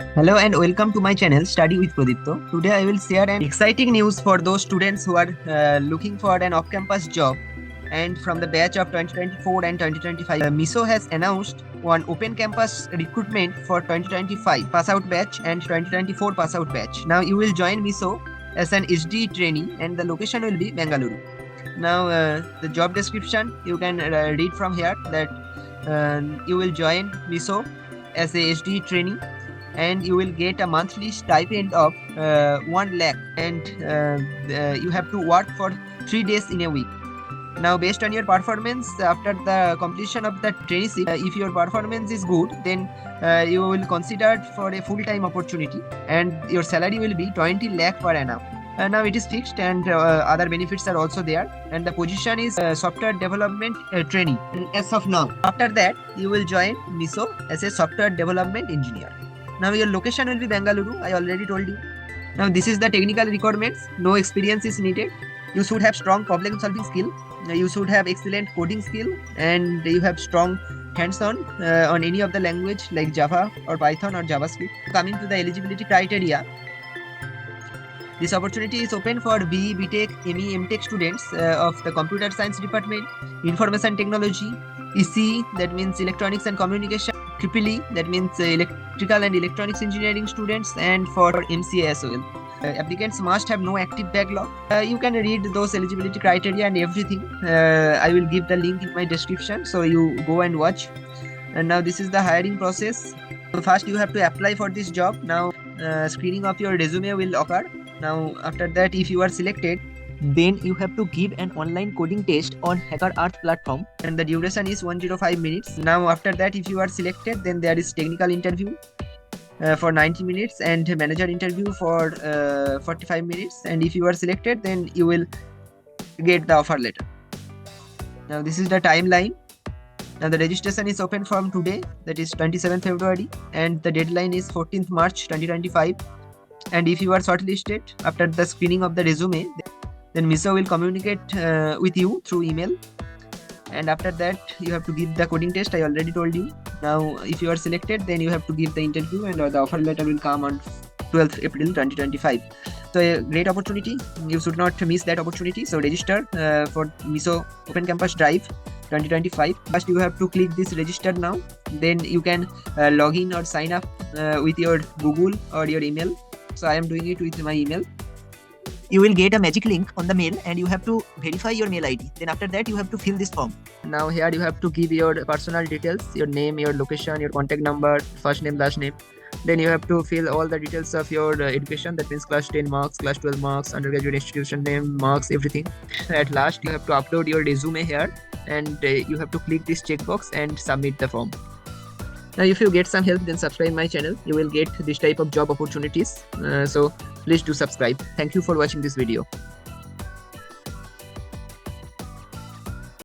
Hello and welcome to my channel Study with Pradipto. Today I will share an exciting news for those students who are looking for an off-campus job. And from the batch of 2024 and 2025, Meesho has announced one open campus recruitment for 2025 pass out batch and 2024 pass out batch. Now you will join Meesho as an SDE trainee and the location will be Bengaluru. Now the job description you can read from here that you will join Meesho as a SDE trainee and you will get a monthly stipend of 1 lakh and you have to work for 3 days in a week. Now based on your performance after the completion of the traineeship, if your performance is good, then you will consider for a full-time opportunity and your salary will be 20 lakh per annum. Now it is fixed and other benefits are also there, and the position is software development trainee as of now. After that you will join Meesho as a software development engineer. Now your location will be Bengaluru, I already told you. Now this is the technical requirements. No experience is needed. You should have strong problem solving skill. You should have excellent coding skill and you have strong hands-on on any of the language like Java or Python or JavaScript. Coming to the eligibility criteria, this opportunity is open for BE, B.Tech, ME, M.Tech students of the Computer Science Department, Information Technology, ECE, that means Electronics and Communication, EEE, that means Electrical and Electronics Engineering students, and for MCA as well. Applicants must have no active backlog. You can read those eligibility criteria and everything. I will give the link in my description, so you go and watch. And now this is the hiring process. So first you have to apply for this job. Now screening of your resume will occur. Now after that, if you are selected, then you have to give an online coding test on HackerEarth platform and the duration is 105 minutes. Now after that, if you are selected, then there is technical interview for 90 minutes and manager interview for 45 minutes, and if you are selected, then you will get the offer letter. Now this is the timeline. Now the registration is open from today, that is 27th February, and the deadline is 14th March 2025. And if you are shortlisted after the screening of the resume, then Meesho will communicate with you through email, and after that you have to give the coding test. I already told you. Now if you are selected, then you have to give the interview and the offer letter will come on 12th April 2025. So a great opportunity, you should not miss that opportunity. So register for Meesho Open Campus Drive 2025. First you have to click this register now, then you can log in or sign up with your Google or your email. So I am doing it with my email. You will get a magic link on the mail and you have to verify your mail ID. Then after that you have to fill this form. Now here you have to give your personal details, your name, your location, your contact number, first name, last name. Then you have to fill all the details of your education, that means class 10 marks, class 12 marks, undergraduate institution name, marks, everything. At last you have to upload your resume here and you have to click this checkbox and submit the form. Now if you get some help, then subscribe my channel. You will get this type of job opportunities. So please do subscribe. Thank you for watching this video.